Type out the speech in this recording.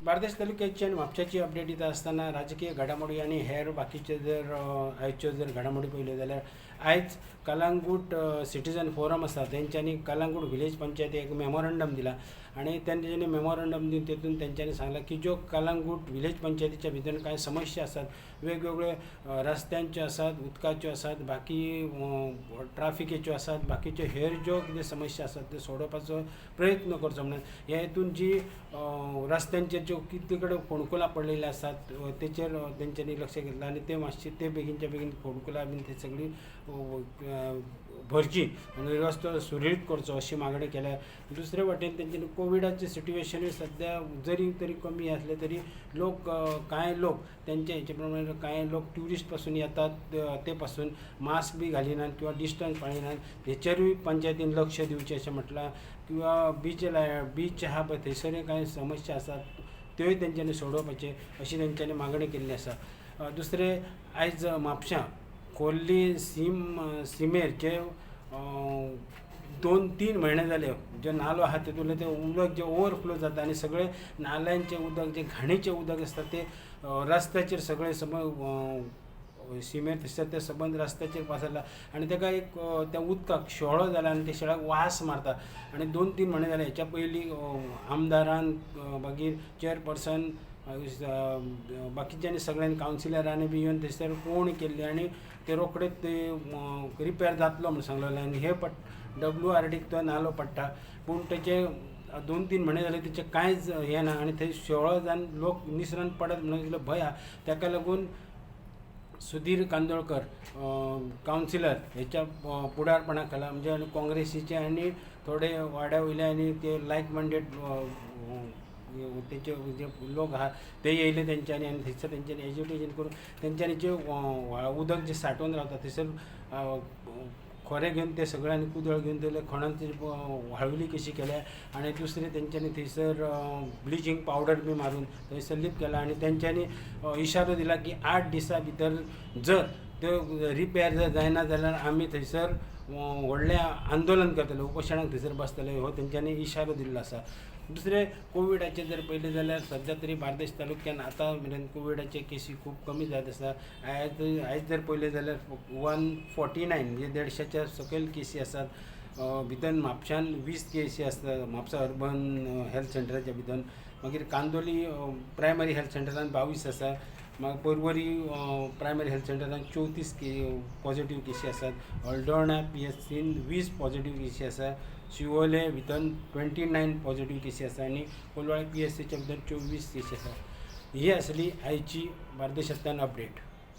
बार्देस तालुक्याची आणि म्हापशाची अपडेट दिता आसतना राजकीय घडामोडी आणि हेर बाकीचे जर आयच्यो जर घडामोडी पळयल्यो जाल्यार आयज कलंगूट सिटीजन फोरम आसा तेंच्यांनी कलंगूट विलेज पंचायती एक मेमोरंडम दिला आणि तेंच्यांनी मेमोरंडम दिवन तेतून तेंच्यांनी सांगला की ज्यो कलंगूट विलेज पंचायतीच्या भितर कांय समस्या आसात वेगवेगळ्यो रस्त्यांच्यो आसात उदकाच्यो आसात बाकी ट्राफिकेच्यो आसात बाकीच्यो हेर ज्यो कितें समस्या आसात त्यो सोडोवपाचो प्रयत्न करचो म्हणून हे हितून जी रस्त्यांचेर ज्यो कितें कडेन फोंडकुलां पडलेली आसात तेचेर तेंच्यांनी लक्ष घेतलां आणि ते मातशे ते बेगीनच्या बेगीन फोंडकुलां बीन ते सगळी भरची आणि रस्तो सुरळीत करचो अशी मागणी केल्या. दुसरे वाटेन तेंच्यांनी कोविडाचें सिट्युएशनूय सद्या जरी तरी कमी आसलें तरी लोक कांय लोक तेंच्या हेचे प्रमाणे कांय लोक ट्युरिस्ट पासून येतात ते पासून मास्क बी घालिनात किंवा डिस्टन्स पाळिनात हेचेरूय पंचायतीन लक्ष दिवचें अशें म्हटलां. किंवा बीच आहा पळय थंयसरूय कांय समस्या आसात त्योय तेंच्यांनी सोडोवपाचे अशी तेंच्यांनी मागणी केल्ली आसा. दुसरे आयज म्हापशां खोर्ली सिमेरचे 2-3 म्हयने जाले जे नालो आहा तेतूंतले ते उदक जे ओवरफ्लो जाता आणि सगळे नाल्यांचे उदक जे घाणीचें उदक आसता ते रस्त्याचेर सगळे सिमेर थंयसर ते सबंद रस्त्याचेर पासयला आणि ताका एक त्या उदकाक शेळो जाला आणि ते शेळाक वास मारता आणि 2-3 म्हयने जाले. हेच्या पयलीं आमदारान मागीर चेअरपर्सन बाकीच्यांनी सगळ्यांनी कावन्सिलरांनी बी येवन थंयसर कोण केल्ली आणि ते रोखडेच ते रिपेर जातलो म्हणून सांगलेलें आणि हे WRDक तो नालो पडटा पूण तेचे 2-3 म्हयने जाले तेचे कांयच हें ना आणि थंय शेळो जावन लोक निसरण पडत म्हणून भंय आहा. ताका लागून सुधीर कांदोळकर कावन्सिलर हेच्या फुडारपणा खाला म्हणजे काँग्रेसीचे आणि थोडे वाड्या वयले आनी ते लायक मायंडेड तेचे जे लोक आहा ते येयले तेंच्यांनी आनी थंयसर तेंच्यांनी एज्युटेशन करून तेंच्यांनी जे उदक जे सांठोवन रावता थंयसर खोरे घेवन ते सगळ्यांनी कुदळ घेवन ते खणून ते वाळवली कशी केल्या आणि दुसरे तेंच्यांनी थंयसर ब्लिचींग पावडर बी मारून थंयसर लीप केला आणि तेंच्यांनी इशारो दिला की 8 दिसां भितर जर त्यो रिपेर जर जायना जाल्यार आमी थंयसर व्हडलें आंदोलन करतले उपोशणाक थंयसर बसतले हो तेंच्यांनी इशारो दिल्लो आसा. दुसरे कोविडाचे जर पळयलें जाल्यार सद्या तरी बार्देस तालुक्यान आतां मेरेन कोविडाचे केसी खूब कमी जायत आसा. आयज जर पळयलें जाल्यार 149 म्हणजे 150च्या सकयल केसी आसात. भितर म्हापशान 20 केसी आसता म्हापसा अर्बन हेल्थ सेंटराच्या भितर. मागीर कांदोली प्रायमरी हेल्थ सेंटरान 22 आसा. मागीर पर्वरी प्रायमरी हेल्थ सेंटरान 34 पॉझिटिव्ह केसी आसात. हळदोणा PSCन 20 पॉझिटिव्ह केसी आसा. शिवोले भितर 29 पॉझिटिव्ह केसी आसा आणि कोलवाळे PSCच्या भितर 24 केसी आसा. ही आसली आयची बार्देशांतल्यान अपडेट.